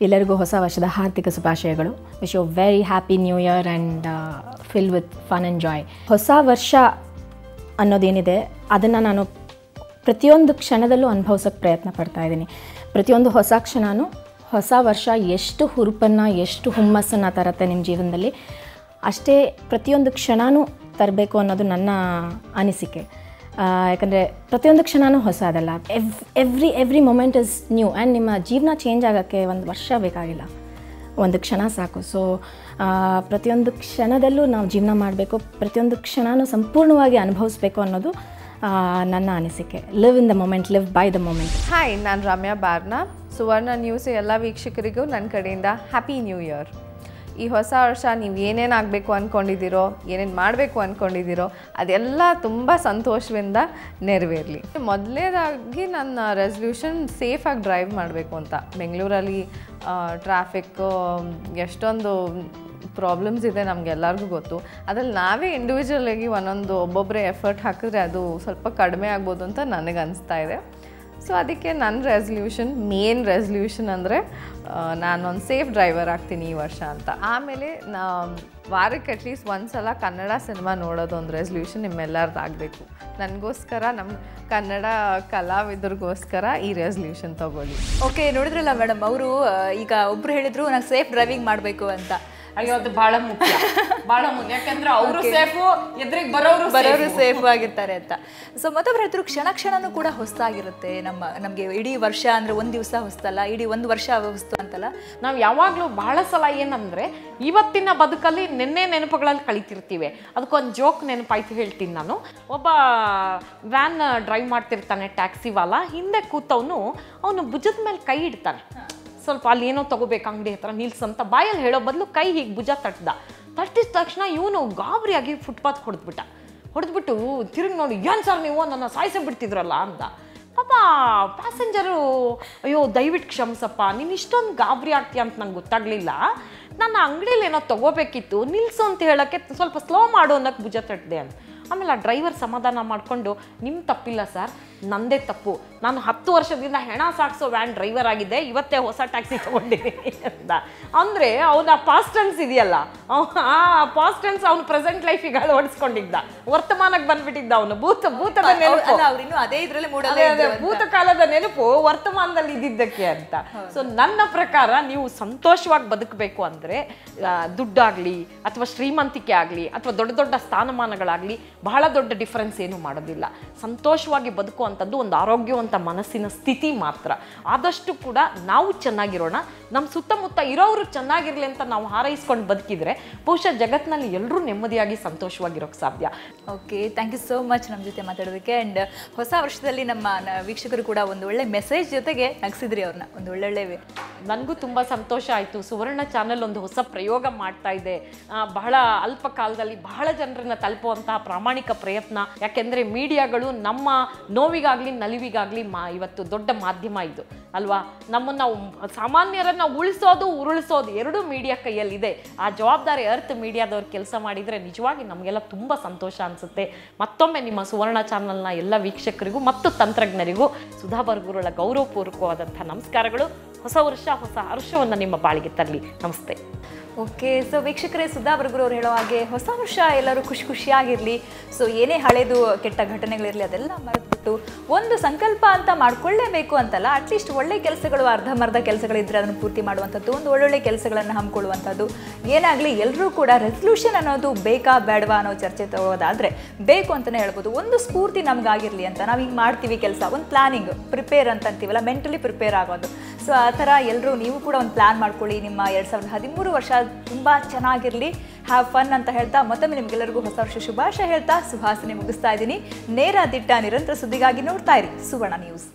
ಎಲ್ಲರಿಗೂ ಹೊಸ ವರ್ಷದ ಹಾರ್ದಿಕ ಶುಭಾಶಯಗಳು. Wish you very happy new year and fill with fun and joy. ಹೊಸ ವರ್ಷ ಅನ್ನೋದೇನಿದೆ ಅದನ್ನು ನಾನು ಪ್ರತಿಯೊಂದು ಕ್ಷಣದಲ್ಲೂ ಅನುಭವಿಸೋಕ್ಕೆ ಪ್ರಯತ್ನ ಪಡ್ತಾಯಿದ್ದೀನಿ. ಪ್ರತಿಯೊಂದು ಹೊಸ ಕ್ಷಣವೂ ಹೊಸ ವರ್ಷ ಎಷ್ಟು ಹುರುಪನ್ನು ಎಷ್ಟು ಹುಮ್ಮಸ್ಸನ್ನು ತರುತ್ತೆ ನಿಮ್ಮ ಜೀವನದಲ್ಲಿ, ಅಷ್ಟೇ ಪ್ರತಿಯೊಂದು ಕ್ಷಣವೂ ತರಬೇಕು ಅನ್ನೋದು ನನ್ನ ಅನಿಸಿಕೆ. ಯಾಕಂದರೆ ಪ್ರತಿಯೊಂದು ಕ್ಷಣವೂ ಹೊಸದಲ್ಲ. Every moment is new and ನಿಮ್ಮ ಜೀವನ ಚೇಂಜ್ ಆಗೋಕ್ಕೆ ಒಂದು ವರ್ಷ ಬೇಕಾಗಿಲ್ಲ, ಒಂದು ಕ್ಷಣ ಸಾಕು. ಸೊ ಪ್ರತಿಯೊಂದು ಕ್ಷಣದಲ್ಲೂ ನಾವು ಜೀವನ ಮಾಡಬೇಕು, ಪ್ರತಿಯೊಂದು ಕ್ಷಣವೂ ಸಂಪೂರ್ಣವಾಗಿ ಅನುಭವಿಸ್ಬೇಕು ಅನ್ನೋದು ನನ್ನ ಅನಿಸಿಕೆ. Live in the moment, live by the moment. Hi, ನಾನು ರಮ್ಯಾ ಬಾರ್ನ. ಸುವರ್ಣ ನ್ಯೂಸ್ ಎಲ್ಲ ವೀಕ್ಷಕರಿಗೂ ನನ್ನ ಕಡೆಯಿಂದ ಹ್ಯಾಪಿ ನ್ಯೂ ಇಯರ್. ಈ ಹೊಸ ವರ್ಷ ನೀವು ಏನೇನು ಆಗಬೇಕು ಅಂದ್ಕೊಂಡಿದ್ದೀರೋ, ಏನೇನು ಮಾಡಬೇಕು ಅಂದ್ಕೊಂಡಿದ್ದೀರೋ ಅದೆಲ್ಲ ತುಂಬ ಸಂತೋಷದಿಂದ ನೆರವೇರಲಿ. ಮೊದಲನೇದಾಗಿ ನನ್ನ ರೆಸಲ್ಯೂಷನ್ ಸೇಫಾಗಿ ಡ್ರೈವ್ ಮಾಡಬೇಕು ಅಂತ. ಬೆಂಗಳೂರಲ್ಲಿ ಟ್ರಾಫಿಕ್ಕು ಎಷ್ಟೊಂದು ಪ್ರಾಬ್ಲಮ್ಸ್ ಇದೆ ನಮಗೆಲ್ಲರಿಗೂ ಗೊತ್ತು. ಅದ್ರಲ್ಲಿ ನಾವೇ ಇಂಡಿವಿಜುವಲಾಗಿ ಒಬ್ಬೊಬ್ಬರೇ ಎಫರ್ಟ್ ಹಾಕಿದ್ರೆ ಅದು ಸ್ವಲ್ಪ ಕಡಿಮೆ ಆಗ್ಬೋದು ಅಂತ ನನಗೆ ಅನಿಸ್ತಾ ಇದೆ. ಸೊ ಅದಕ್ಕೆ ನನ್ನ ಮೇನ್ ರೆಸಲ್ಯೂಷನ್ ಅಂದರೆ ನಾನೊಂದು ಸೇಫ್ ಡ್ರೈವರ್ ಆಗ್ತೀನಿ ಈ ವರ್ಷ ಅಂತ. ಆಮೇಲೆ ವಾರಕ್ಕೆ ಅಟ್ಲೀಸ್ಟ್ ಒಂದು ಸಲ ಕನ್ನಡ ಸಿನಿಮಾ ನೋಡೋದು ಒಂದು ರೆಸಲ್ಯೂಷನ್ ನಿಮ್ಮೆಲ್ಲರದ್ದು ಆಗಬೇಕು. ನನಗೋಸ್ಕರ, ನಮ್ಮ ಕನ್ನಡ ಕಲಾವಿದರಿಗೋಸ್ಕರ ಈ ರೆಸಲ್ಯೂಷನ್ ತೊಗೊಳ್ಳಿ. ಓಕೆ, ನೋಡಿದ್ರಲ್ಲ ಮೇಡಮ್, ಅವರು ಈಗ ಒಬ್ರು ಹೇಳಿದ್ರು ನಾನು ಸೇಫ್ ಡ್ರೈವಿಂಗ್ ಮಾಡಬೇಕು ಅಂತ. ಅಯ್ಯೋ, ಅದು ಬಹಳ ಮುಖ್ಯ. ಯಾಕಂದ್ರೆ ಅವರು ಸೇಫು, ಎದುರಿಗೆ ಬರೋರು ಸೇಫ್ ಆಗಿರ್ತಾರೆ ಅಂತ. ಸೊ ಮತ್ತೊಬ್ರು ಹೇಳಿದ್ರು ಕ್ಷಣ ಕ್ಷಣನೂ ಕೂಡ ಹೊಸದಾಗಿರುತ್ತೆ. ನಮಗೆ ಇಡೀ ವರ್ಷ ಅಂದರೆ ಒಂದು ದಿವಸ ಹೊಸ್ತಲ್ಲ, ಇಡೀ ಒಂದು ವರ್ಷ ಹೊಸ್ತು ಅಂತಲ್ಲ. ನಾವು ಯಾವಾಗಲೂ ಬಹಳ ಸಲ ಏನಂದರೆ ಇವತ್ತಿನ ಬದುಕಲ್ಲಿ ನೆನಪುಗಳಲ್ಲಿ ಕಳಿತಿರ್ತೀವಿ. ಅದಕ್ಕೊಂದು ಜೋಕ್ ನೆನಪಾಯ್ತು, ಹೇಳ್ತೀನಿ ನಾನು. ಒಬ್ಬ ವ್ಯಾನ್ ಡ್ರೈವ್ ಮಾಡ್ತಿರ್ತಾನೆ, ಟ್ಯಾಕ್ಸಿ ವಾಲ. ಹಿಂದೆ ಕೂತವನು ಅವನು ಭುಜದ ಮೇಲೆ ಕೈ ಇಡ್ತಾನೆ. ಸ್ವಲ್ಪ ಅಲ್ಲಿ ಏನೋ ತೊಗೋಬೇಕು ಅಂಗಡಿ ಹತ್ರ ನಿಲ್ಸಂತ ಬಾಯಲ್ಲಿ ಹೇಳೋ ಬದಲು ಕೈ ಹೀಗೆ ಭುಜ ತಟ್ಟಿದ ತಕ್ಷಣ ಇವನು ಗಾಬರಿಯಾಗಿ ಫುಟ್ಪಾತ್ ಹೊಡೆದ್ಬಿಟ್ಟು ತಿರುಗಿ ನೋಡಿ, ಏನು ಸರ್ ನೀವು ನನ್ನ ಸಾಯಿಸೇ ಬಿಡ್ತಿದ್ರಲ್ಲ ಅಂತ. ಪಾಪ ಪ್ಯಾಸೆಂಜರು, ಅಯ್ಯೋ ದಯವಿಟ್ಟು ಕ್ಷಮಿಸಪ್ಪ, ನೀನು ಇಷ್ಟೊಂದು ಗಾಬರಿ ಆಗ್ತೀಯ ಅಂತ ನಂಗೆ ಗೊತ್ತಾಗಲಿಲ್ಲ, ನನ್ನ ಅಂಗಡಿಯಲ್ಲಿ ಏನೋ ತೊಗೋಬೇಕಿತ್ತು, ನಿಲ್ಸು ಅಂತ ಹೇಳೋಕ್ಕೆ ಸ್ವಲ್ಪ ಸ್ಲೋ ಮಾಡು ಅನ್ನೋಕ್ಕೆ ಭುಜ ತಟ್ಟಿದೆ ಅಂತ. ಆಮೇಲೆ ಆ ಡ್ರೈವರ್ ಸಮಾಧಾನ ಮಾಡಿಕೊಂಡು, ನಿಮ್ಮ ತಪ್ಪಿಲ್ಲ ಸರ್, ನಂದೇ ತಪ್ಪು, ನಾನು 10 ವರ್ಷದಿಂದ ಹೆಣ ಸಾಗಿಸೋ ವ್ಯಾನ್ ಡ್ರೈವರ್ ಆಗಿದ್ದೆ, ಇವತ್ತೇ ಹೊಸ ಟ್ಯಾಕ್ಸಿ ತೊಗೊಂಡಿದ್ದೀನಿ ಅಂತ. ಅಂದರೆ ಅವನ ಪಾಸ್ಟ್ ಟೆನ್ಸ್ ಇದೆಯಲ್ಲ, ಆ ಪಾಸ್ಟ್ ಟೆನ್ಸ್ ಅವನು ಪ್ರೆಸೆಂಟ್ ಲೈಫಿಗೆ ಅಳವಡಿಸ್ಕೊಂಡಿದ್ದ, ವರ್ತಮಾನಕ್ಕೆ ಬಂದ್ಬಿಟ್ಟಿದ್ದ. ಅವನು ಭೂತದ ನೆನಪು, ಅದೇ ಇದರಲ್ಲಿ ಭೂತಕಾಲದ ನೆನಪು ವರ್ತಮಾನದಲ್ಲಿ ಇದ್ದಿದ್ದಕ್ಕೆ ಅಂತ. ಸೊ ನನ್ನ ಪ್ರಕಾರ ನೀವು ಸಂತೋಷವಾಗಿ ಬದುಕಬೇಕು ಅಂದರೆ ದುಡ್ಡಾಗಲಿ ಅಥವಾ ಶ್ರೀಮಂತಿಕೆ ಆಗಲಿ ಅಥವಾ ದೊಡ್ಡ ದೊಡ್ಡ ಸ್ಥಾನಮಾನಗಳಾಗಲಿ ಬಹಳ ದೊಡ್ಡ ಡಿಫರೆನ್ಸ್ ಏನು ಮಾಡೋದಿಲ್ಲ. ಸಂತೋಷವಾಗಿ ಬದುಕುವಂಥದ್ದು ಒಂದು ಆರೋಗ್ಯವಂತ ಮನಸ್ಸಿನ ಸ್ಥಿತಿ ಮಾತ್ರ. ಆದಷ್ಟು ಕೂಡ ನಾವು ಚೆನ್ನಾಗಿರೋಣ, ನಮ್ಮ ಸುತ್ತಮುತ್ತ ಇರೋರು ಚೆನ್ನಾಗಿರಲಿ ಅಂತ ನಾವು ಹಾರೈಸ್ಕೊಂಡು ಬದುಕಿದ್ರೆ ಬಹುಶಃ ಜಗತ್ತಿನಲ್ಲಿ ಎಲ್ಲರೂ ನೆಮ್ಮದಿಯಾಗಿ ಸಂತೋಷವಾಗಿರೋಕ್ಕೆ ಸಾಧ್ಯ. Okay, thank you so much ನಮ್ಮ ಜೊತೆ ಮಾತಾಡೋದಕ್ಕೆ. ಆ್ಯಂಡ್ ಹೊಸ ವರ್ಷದಲ್ಲಿ ನಮ್ಮ ವೀಕ್ಷಕರು ಕೂಡ ಒಂದು ಒಳ್ಳೆ ಮೆಸೇಜ್ ಜೊತೆಗೆ ನಗಿಸಿದ್ರಿ ಅವ್ರನ್ನ, ಒಂದು ಒಳ್ಳೊಳ್ಳೆ. ನನಗೂ ತುಂಬ ಸಂತೋಷ ಆಯಿತು. ಸುವರ್ಣ ಚಾನಲ್ ಒಂದು ಹೊಸ ಪ್ರಯೋಗ ಮಾಡ್ತಾ ಇದೆ. ಬಹಳ ಅಲ್ಪ ಕಾಲದಲ್ಲಿ ಬಹಳ ಜನರನ್ನ ತಲುಪುವಂತಹ ಪ್ರಾಮಾಣಿಕ ಪ್ರಯತ್ನ. ಯಾಕೆಂದರೆ ಮೀಡಿಯಾಗಳು ನಮ್ಮ ನೋವಿಗಾಗಲಿ ನಲಿವಿಗಾಗಲಿ ಇವತ್ತು ದೊಡ್ಡ ಮಾಧ್ಯಮ ಇದು ಅಲ್ವಾ. ನಮ್ಮನ್ನು ಸಾಮಾನ್ಯರನ್ನು ಉಳಿಸೋದು ಉರುಳಿಸೋದು ಎರಡೂ ಮೀಡಿಯಾ ಕೈಯಲ್ಲಿದೆ. ಆ ಜವಾಬ್ದಾರಿ ಅರ್ತ್ ಮೀಡಿಯಾದವ್ರು ಕೆಲಸ ಮಾಡಿದರೆ ನಿಜವಾಗಿ ನಮಗೆಲ್ಲ ತುಂಬ ಸಂತೋಷ ಅನಿಸುತ್ತೆ. ಮತ್ತೊಮ್ಮೆ ನಿಮ್ಮ ಸುವರ್ಣ ಚಾನಲ್ನ ಎಲ್ಲ ವೀಕ್ಷಕರಿಗೂ ಮತ್ತು ತಂತ್ರಜ್ಞರಿಗೂ ಸುಧಾ ಬರ್ಗೂರುಳ ಗೌರವಪೂರ್ವಕವಾದಂಥ ನಮಸ್ಕಾರಗಳು. ಹೊಸ ವರ್ಷ ಹೊಸ ಹರ್ಷವನ್ನು ನಿಮ್ಮ ಬಾಳಿಗೆ ತರಲಿ. ನಮಸ್ತೆ. ಓಕೆ, ಸೊ ವೀಕ್ಷಕರೇ, ಸುಧಾ ಬರ್ಗೂರು ಅವ್ರು ಹೇಳೋ ಹಾಗೆ ಹೊಸ ವರ್ಷ ಎಲ್ಲರೂ ಖುಷಿಯಾಗಿರಲಿ. ಸೊ ಏನೇ ಹಳೇದು ಕೆಟ್ಟ ಘಟನೆಗಳಿರಲಿ ಅದೆಲ್ಲ ಮರೆತುಬಿಟ್ಟು ಒಂದು ಸಂಕಲ್ಪ ಅಂತ ಮಾಡ್ಕೊಳ್ಳೇಬೇಕು ಅಂತಲ್ಲ, ಅಟ್ಲೀಸ್ಟ್ ಒಳ್ಳೆ ಕೆಲಸಗಳು, ಅರ್ಧಂಬರ್ಧ ಕೆಲಸಗಳಿದ್ದರೆ ಅದನ್ನು ಪೂರ್ತಿ ಮಾಡುವಂಥದ್ದು, ಒಂದು ಒಳ್ಳೊಳ್ಳೆ ಕೆಲಸಗಳನ್ನು ಹಮ್ಮಿಕೊಳ್ಳುವಂಥದ್ದು. ಏನಾಗಲಿ ಎಲ್ಲರೂ ಕೂಡ ರೆಸಲ್ಯೂಷನ್ ಅನ್ನೋದು ಬೇಕಾ ಬೇಡವಾ ಅನ್ನೋ ಚರ್ಚೆ ತಗೋದಾದರೆ ಬೇಕು ಅಂತಲೇ ಹೇಳ್ಬೋದು. ಒಂದು ಸ್ಫೂರ್ತಿ ನಮಗಾಗಿರಲಿ ಅಂತ ನಾವು ಹಿಂಗೆ ಮಾಡ್ತೀವಿ ಕೆಲಸ, ಒಂದು ಪ್ಲಾನಿಂಗ್, ಪ್ರಿಪೇರ್ ಅಂತ ಅಂತೀವಲ್ಲ, ಮೆಂಟಲಿ ಪ್ರಿಪೇರ್ ಆಗೋದು. ಸೊ ಆ ಥರ ಎಲ್ಲರೂ ನೀವು ಕೂಡ ಒಂದು ಪ್ಲ್ಯಾನ್ ಮಾಡ್ಕೊಳ್ಳಿ. ನಿಮ್ಮ 2013 ವರ್ಷ ತುಂಬ ಚೆನ್ನಾಗಿರಲಿ, ಹ್ಯಾವ್ ಫನ್ ಅಂತ ಹೇಳ್ತಾ ಮತ್ತೊಮ್ಮೆ ನಿಮಗೆಲ್ಲರಿಗೂ ಹೊಸ ವರ್ಷ ಶುಭಾಶಯ ಹೇಳ್ತಾ ಸುಹಾಸಿನಿ ಮುಗಿಸ್ತಾ ಇದ್ದೀನಿ. ನೇರ ದಿಟ್ಟ ನಿರಂತರ ಸುದ್ದಿಗಾಗಿ ನೋಡ್ತಾ ಇರಿ ಸುವರ್ಣ ನ್ಯೂಸ್.